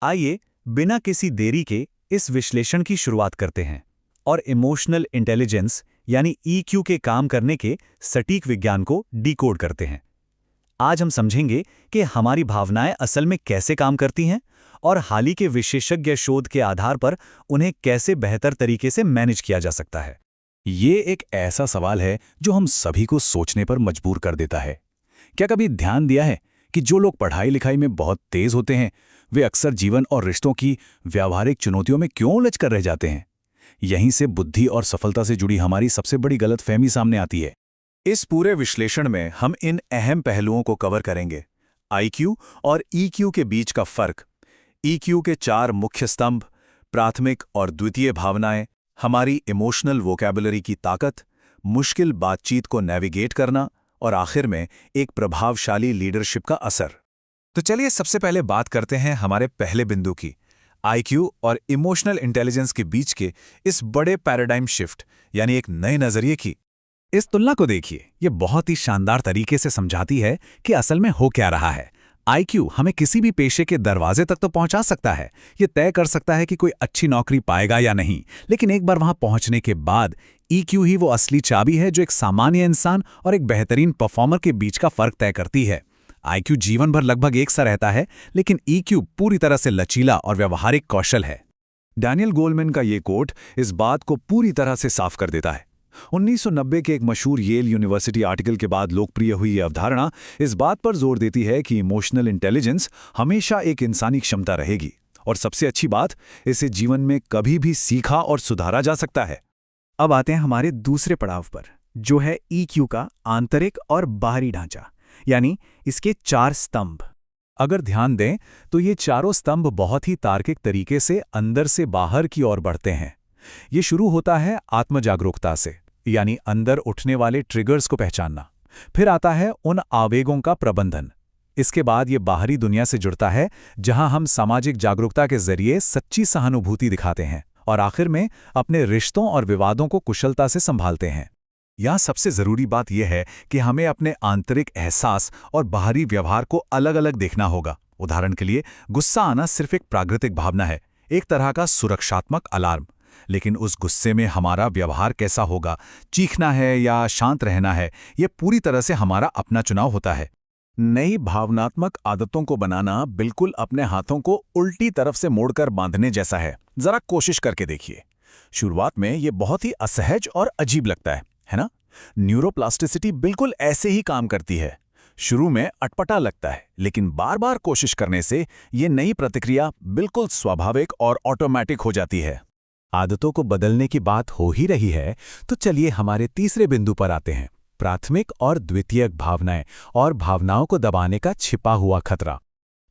आइए बिना किसी देरी के इस विश्लेषण की शुरुआत करते हैं और इमोशनल इंटेलिजेंस यानी ईक्यू के काम करने के सटीक विज्ञान को डिकोड करते हैं। आज हम समझेंगे कि हमारी भावनाएं असल में कैसे काम करती हैं और हाल ही के विशेषज्ञ शोध के आधार पर उन्हें कैसे बेहतर तरीके से मैनेज किया जा सकता है। ये एक ऐसा सवाल है जो हम सभी को सोचने पर मजबूर कर देता है। क्या कभी ध्यान दिया है कि जो लोग पढ़ाई लिखाई में बहुत तेज होते हैं वे अक्सर जीवन और रिश्तों की व्यावहारिक चुनौतियों में क्यों उलझ कर रह जाते हैं? यहीं से बुद्धि और सफलता से जुड़ी हमारी सबसे बड़ी गलतफहमी सामने आती है। इस पूरे विश्लेषण में हम इन अहम पहलुओं को कवर करेंगे। आईक्यू और ईक्यू के बीच का फर्क, ईक्यू के 4 मुख्य स्तंभ, प्राथमिक और द्वितीय भावनाएं, हमारी इमोशनल वोकैबुलरी की ताकत, मुश्किल बातचीत को नेविगेट करना और आखिर में एक प्रभावशाली लीडरशिप का असर। तो चलिए सबसे पहले बात करते हैं हमारे पहले बिंदु की, आईक्यू और इमोशनल इंटेलिजेंस के बीच के इस बड़े पैराडाइम शिफ्ट यानी एक नए नजरिए की। इस तुलना को देखिए, ये बहुत ही शानदार तरीके से समझाती है कि असल में हो क्या रहा है। आईक्यू हमें किसी भी पेशे के दरवाजे तक तो पहुंचा सकता है, ये तय कर सकता है कि कोई अच्छी नौकरी पाएगा या नहीं, लेकिन एक बार वहां पहुंचने के बाद ईक्यू ही वो असली चाबी है जो एक सामान्य इंसान और एक बेहतरीन परफॉर्मर के बीच का फर्क तय करती है। आईक्यू जीवन भर लगभग एक सा रहता है, लेकिन ईक्यू पूरी तरह से लचीला और व्यवहारिक कौशल है। डैनियल गोलमैन का ये कोट इस बात को पूरी तरह से साफ कर देता है। 1990 के एक मशहूर येल यूनिवर्सिटी आर्टिकल के बाद लोकप्रिय हुई ये अवधारणा इस बात पर जोर देती है कि इमोशनल इंटेलिजेंस हमेशा एक इंसानी क्षमता रहेगी, और सबसे अच्छी बात, इसे जीवन में कभी भी सीखा और सुधारा जा सकता है। अब आते हैं हमारे दूसरे पड़ाव पर, जो है ईक्यू का आंतरिक और बाहरी ढांचा, यानी इसके 4 स्तंभ। अगर ध्यान दें तो ये चारों स्तंभ बहुत ही तार्किक तरीके से अंदर से बाहर की ओर बढ़ते हैं। ये शुरू होता है आत्मजागरूकता से, यानी अंदर उठने वाले ट्रिगर्स को पहचानना। फिर आता है उन आवेगों का प्रबंधन। इसके बाद ये बाहरी दुनिया से जुड़ता है, जहां हम सामाजिक जागरूकता के जरिए सच्ची सहानुभूति दिखाते हैं, और आखिर में अपने रिश्तों और विवादों को कुशलता से संभालते हैं। यहाँ सबसे जरूरी बात यह है कि हमें अपने आंतरिक एहसास और बाहरी व्यवहार को अलग अलग देखना होगा। उदाहरण के लिए, गुस्सा आना सिर्फ एक प्राकृतिक भावना है, एक तरह का सुरक्षात्मक अलार्म। लेकिन उस गुस्से में हमारा व्यवहार कैसा होगा, चीखना है या शांत रहना है, यह पूरी तरह से हमारा अपना चुनाव होता है। नई भावनात्मक आदतों को बनाना बिल्कुल अपने हाथों को उल्टी तरफ से मोड़कर बांधने जैसा है। जरा कोशिश करके देखिए। शुरुआत में यह बहुत ही असहज और अजीब लगता है ना? न्यूरोप्लास्टिसिटी बिल्कुल ऐसे ही काम करती है। शुरू में अटपटा लगता है, लेकिन बार बार कोशिश करने से ये नई प्रतिक्रिया बिल्कुल स्वाभाविक और ऑटोमेटिक हो जाती है। आदतों को बदलने की बात हो ही रही है, तो चलिए हमारे तीसरे बिंदु पर आते हैं, प्राथमिक और द्वितीयक भावनाएं और भावनाओं को दबाने का छिपा हुआ खतरा।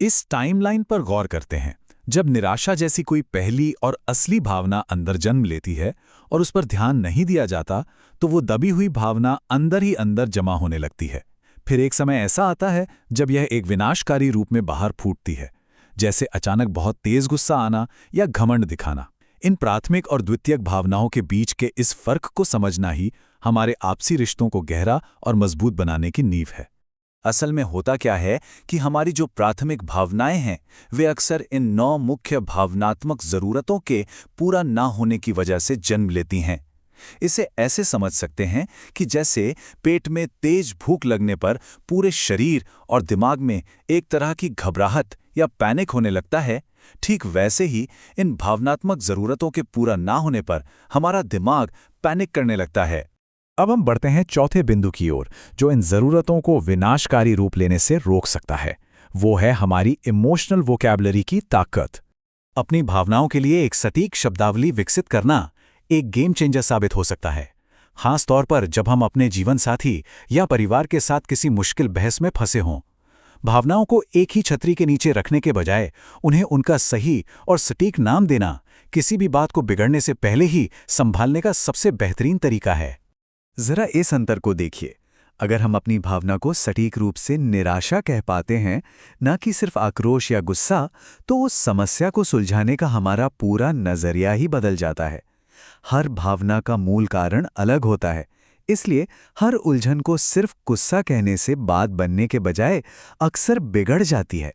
इस टाइमलाइन पर गौर करते हैं। जब निराशा जैसी कोई पहली और असली भावना अंदर जन्म लेती है और उस पर ध्यान नहीं दिया जाता, तो वो दबी हुई भावना अंदर ही अंदर जमा होने लगती है। फिर एक समय ऐसा आता है जब यह एक विनाशकारी रूप में बाहर फूटती है, जैसे अचानक बहुत तेज गुस्सा आना या घमंड दिखाना। इन प्राथमिक और द्वितीयक भावनाओं के बीच के इस फर्क को समझना ही हमारे आपसी रिश्तों को गहरा और मजबूत बनाने की नींव है। असल में होता क्या है कि हमारी जो प्राथमिक भावनाएं हैं, वे अक्सर इन 9 मुख्य भावनात्मक जरूरतों के पूरा ना होने की वजह से जन्म लेती हैं। इसे ऐसे समझ सकते हैं कि जैसे पेट में तेज भूख लगने पर पूरे शरीर और दिमाग में एक तरह की घबराहट या पैनिक होने लगता है, ठीक वैसे ही इन भावनात्मक जरूरतों के पूरा ना होने पर हमारा दिमाग पैनिक करने लगता है। अब हम बढ़ते हैं चौथे बिंदु की ओर, जो इन जरूरतों को विनाशकारी रूप लेने से रोक सकता है। वो है हमारी इमोशनल वोकैबुलरी की ताकत। अपनी भावनाओं के लिए एक सटीक शब्दावली विकसित करना एक गेम चेंजर साबित हो सकता है, खास तौर पर जब हम अपने जीवन साथी या परिवार के साथ किसी मुश्किल बहस में फंसे हों। भावनाओं को एक ही छतरी के नीचे रखने के बजाय उन्हें उनका सही और सटीक नाम देना किसी भी बात को बिगड़ने से पहले ही संभालने का सबसे बेहतरीन तरीका है। जरा इस अंतर को देखिए। अगर हम अपनी भावना को सटीक रूप से निराशा कह पाते हैं, न कि सिर्फ आक्रोश या गुस्सा, तो उस समस्या को सुलझाने का हमारा पूरा नजरिया ही बदल जाता है। हर भावना का मूल कारण अलग होता है, इसलिए हर उलझन को सिर्फ गुस्सा कहने से बात बनने के बजाय अक्सर बिगड़ जाती है।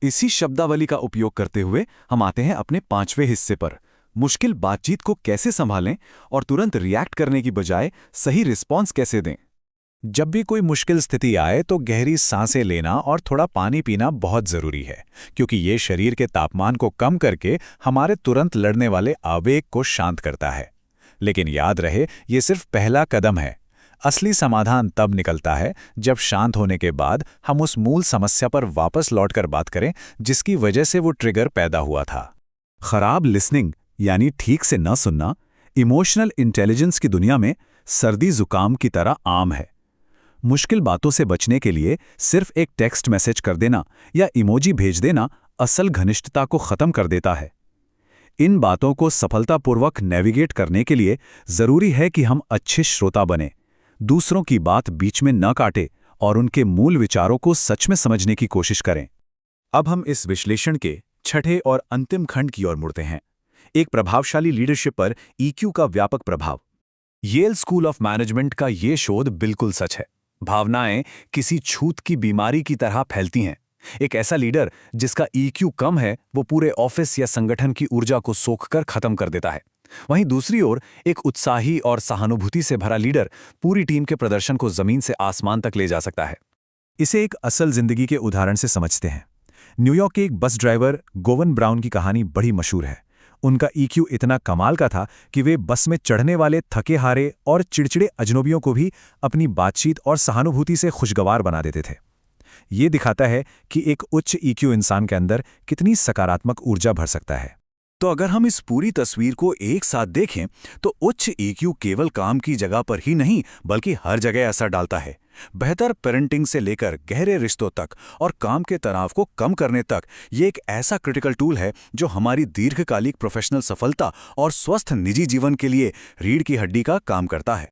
इसी शब्दावली का उपयोग करते हुए हम आते हैं अपने 5वें हिस्से पर, मुश्किल बातचीत को कैसे संभालें और तुरंत रिएक्ट करने की बजाय सही रिस्पॉन्स कैसे दें। जब भी कोई मुश्किल स्थिति आए तो गहरी सांसें लेना और थोड़ा पानी पीना बहुत ज़रूरी है, क्योंकि ये शरीर के तापमान को कम करके हमारे तुरंत लड़ने वाले आवेग को शांत करता है। लेकिन याद रहे, ये सिर्फ पहला कदम है। असली समाधान तब निकलता है जब शांत होने के बाद हम उस मूल समस्या पर वापस लौटकर बात करें जिसकी वजह से वो ट्रिगर पैदा हुआ था। खराब लिसनिंग यानी ठीक से न सुनना इमोशनल इंटेलिजेंस की दुनिया में सर्दी जुकाम की तरह आम है। मुश्किल बातों से बचने के लिए सिर्फ एक टेक्स्ट मैसेज कर देना या इमोजी भेज देना असल घनिष्ठता को खत्म कर देता है। इन बातों को सफलतापूर्वक नेविगेट करने के लिए जरूरी है कि हम अच्छे श्रोता बने, दूसरों की बात बीच में न काटे और उनके मूल विचारों को सच में समझने की कोशिश करें। अब हम इस विश्लेषण के छठे और अंतिम खंड की ओर मुड़ते हैं, एक प्रभावशाली लीडरशिप पर ईक्यू का व्यापक प्रभाव। येल स्कूल ऑफ मैनेजमेंट का ये शोध बिल्कुल सच है। भावनाएं किसी छूत की बीमारी की तरह फैलती हैं। एक ऐसा लीडर जिसका ईक्यू कम है, वो पूरे ऑफिस या संगठन की ऊर्जा को सोखकर खत्म कर देता है। वहीं दूसरी ओर एक उत्साही और सहानुभूति से भरा लीडर पूरी टीम के प्रदर्शन को जमीन से आसमान तक ले जा सकता है। इसे एक असल जिंदगी के उदाहरण से समझते हैं। न्यूयॉर्क के एक बस ड्राइवर गोवन ब्राउन की कहानी बड़ी मशहूर है। उनका ईक्यू इतना कमाल का था कि वे बस में चढ़ने वाले थके हारे और चिड़चिड़े अजनबियों को भी अपनी बातचीत और सहानुभूति से खुशगवार बना देते थे। ये दिखाता है कि एक उच्च ईक्यू इंसान के अंदर कितनी सकारात्मक ऊर्जा भर सकता है। तो अगर हम इस पूरी तस्वीर को एक साथ देखें तो उच्च ईक्यू केवल काम की जगह पर ही नहीं बल्कि हर जगह असर डालता है। बेहतर पेरेंटिंग से लेकर गहरे रिश्तों तक और काम के तनाव को कम करने तक ये एक ऐसा क्रिटिकल टूल है जो हमारी दीर्घकालिक प्रोफेशनल सफलता और स्वस्थ निजी जीवन के लिए रीढ़ की हड्डी का काम करता है।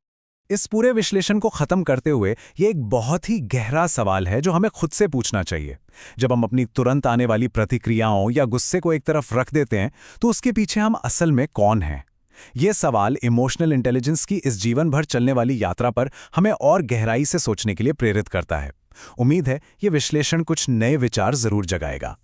इस पूरे विश्लेषण को खत्म करते हुए ये एक बहुत ही गहरा सवाल है जो हमें खुद से पूछना चाहिए। जब हम अपनी तुरंत आने वाली प्रतिक्रियाओं या गुस्से को एक तरफ रख देते हैं तो उसके पीछे हम असल में कौन हैं? ये सवाल इमोशनल इंटेलिजेंस की इस जीवन भर चलने वाली यात्रा पर हमें और गहराई से सोचने के लिए प्रेरित करता है। उम्मीद है ये विश्लेषण कुछ नए विचार जरूर जगाएगा।